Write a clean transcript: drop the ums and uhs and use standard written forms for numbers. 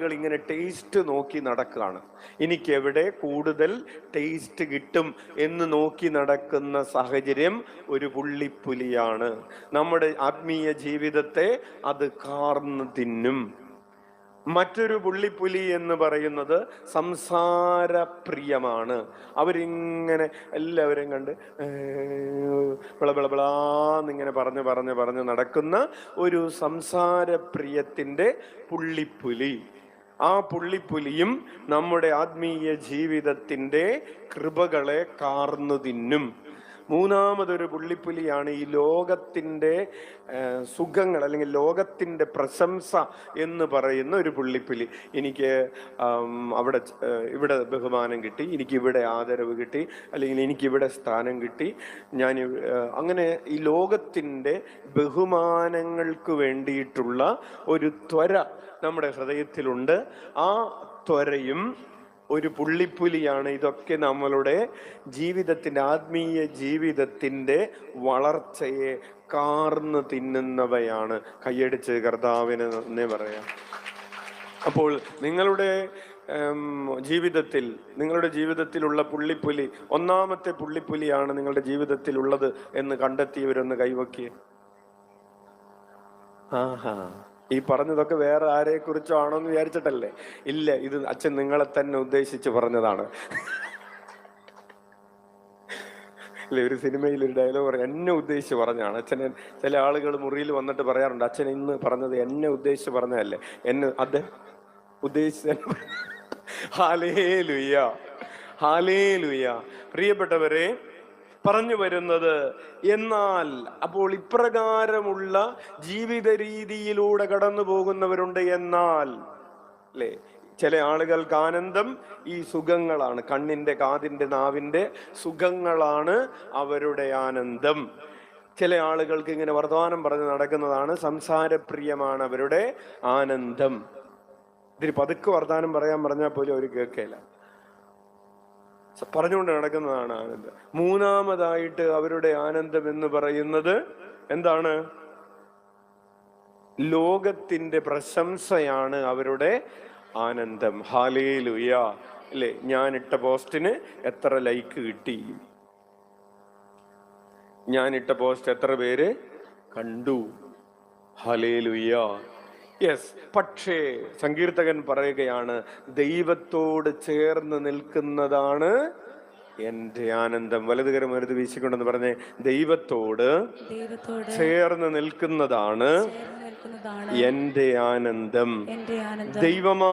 ഇങ്ങനെ ടേസ്റ്റ് നോക്കി നടക്കുകയാണ്. എനിക്ക് എവിടെ കൂടുതൽ ടേസ്റ്റ് കിട്ടും എന്ന് നോക്കി നടക്കുന്ന സാഹചര്യം ഒരു പുള്ളിപ്പുലിയാണ്. നമ്മുടെ ആത്മീയ ജീവിതത്തെ അത് കാർന്ന് തിന്നും. മറ്റൊരു പുള്ളിപ്പുലി എന്ന് പറയുന്നത് സംസാരപ്രിയമാണ്. അവരിങ്ങനെ എല്ലാവരും കണ്ട് ബിളബിളബിളാന്നിങ്ങനെ പറഞ്ഞ് നടക്കുന്ന ഒരു സംസാരപ്രിയത്തിൻ്റെ പുള്ളിപ്പുലി. ആ പുള്ളിപ്പുലിയും നമ്മുടെ ആത്മീയ ജീവിതത്തിൻ്റെ കൃപകളെ കാർന്നു തിന്നും. മൂന്നാമതൊരു പുള്ളിപ്പുലിയാണ് ഈ ലോകത്തിൻ്റെ സുഖങ്ങൾ അല്ലെങ്കിൽ ലോകത്തിൻ്റെ പ്രശംസ എന്ന് പറയുന്ന ഒരു പുള്ളിപ്പുലി. എനിക്ക് ഇവിടെ ബഹുമാനം കിട്ടി, എനിക്കിവിടെ ആദരവ് കിട്ടി, അല്ലെങ്കിൽ എനിക്കിവിടെ സ്ഥാനം കിട്ടി, ഞാൻ അങ്ങനെ ഈ ലോകത്തിൻ്റെ ബഹുമാനങ്ങൾക്ക് വേണ്ടിയിട്ടുള്ള ഒരു ത്വര നമ്മുടെ ഹൃദയത്തിലുണ്ട്. ആ ത്വരയും ഒരു പുള്ളിപ്പുലിയാണ്. ഇതൊക്കെ നമ്മളുടെ ജീവിതത്തിൻ്റെ ആത്മീയ ജീവിതത്തിൻ്റെ വളർച്ചയെ കാർന്ന് തിന്നുന്നവയാണ്. കൈയടിച്ച് കർത്താവിന് നന്ദി പറയാം. അപ്പോൾ നിങ്ങളുടെ ജീവിതത്തിലുള്ള പുള്ളിപ്പുലി, ഒന്നാമത്തെ പുള്ളിപ്പുലിയാണ് നിങ്ങളുടെ ജീവിതത്തിലുള്ളത് എന്ന് കണ്ടെത്തിയവരൊന്ന് കൈവക്കിയേ. ആഹാ, ഈ പറഞ്ഞതൊക്കെ വേറെ ആരെ കുറിച്ചാണോ എന്ന് വിചാരിച്ചിട്ടല്ലേ? ഇല്ല, ഇത് അച്ഛൻ നിങ്ങളെ തന്നെ ഉദ്ദേശിച്ച് പറഞ്ഞതാണ്. അല്ലെ, ഒരു സിനിമയിൽ ഒരു ഡയലോഗ് പറയും, എന്നെ ഉദ്ദേശിച്ച് പറഞ്ഞാണ്. അച്ഛനെ ചില ആളുകൾ മുറിയിൽ വന്നിട്ട് പറയാറുണ്ട്, അച്ഛൻ ഇന്ന് പറഞ്ഞത് എന്നെ ഉദ്ദേശിച്ച് പറഞ്ഞതല്ലേ, എന്നെ അദ്ദേഹം ഉദ്ദേശിച്ച. Hallelujah, hallelujah. പ്രിയപ്പെട്ടവരെ, പറഞ്ഞു വരുന്നത്, എന്നാൽ അപ്പോൾ ഇപ്രകാരമുള്ള ജീവിത രീതിയിലൂടെ കടന്നു പോകുന്നവരുണ്ട്. എന്നാൽ അല്ലേ, ചില ആളുകൾക്ക് ആനന്ദം ഈ സുഖങ്ങളാണ്. കണ്ണിൻ്റെ, കാതിൻ്റെ, നാവിൻ്റെ സുഖങ്ങളാണ് അവരുടെ ആനന്ദം. ചില ആളുകൾക്ക് ഇങ്ങനെ വർത്തമാനം പറഞ്ഞ് നടക്കുന്നതാണ്, സംസാരപ്രിയമാണ് അവരുടെ ആനന്ദം. ഇതിന് പതുക്കെ വർത്തമാനം പറയാൻ പറഞ്ഞാൽ പോലും അവർ കേൾക്കില്ല, പറഞ്ഞുകൊണ്ട് നടക്കുന്നതാണ് ആനന്ദം. മൂന്നാമതായിട്ട് അവരുടെ ആനന്ദം എന്ന് പറയുന്നത് എന്താണ്? ലോകത്തിന്റെ പ്രശംസയാണ് അവരുടെ ആനന്ദം. ഹല്ലേലൂയ. അല്ലേ, ഞാൻ ഇട്ട പോസ്റ്റിന് എത്ര ലൈക്ക് കിട്ടി, ഞാൻ ഇട്ട പോസ്റ്റ് എത്ര പേര് കണ്ടു. ഹല്ലേലൂയ. യെസ്. പക്ഷേ സങ്കീർത്തകൻ പറയുകയാണ്, ദൈവത്തോട് ചേർന്ന് നിൽക്കുന്നതാണ് എൻ്റെ ആനന്ദം. വലതുകരം വലത് വീശിക്കൊണ്ടെന്ന് പറഞ്ഞേ, ദൈവത്തോട് ചേർന്ന് നിൽക്കുന്നതാണ് എൻ്റെ ആനന്ദം. ദൈവമാ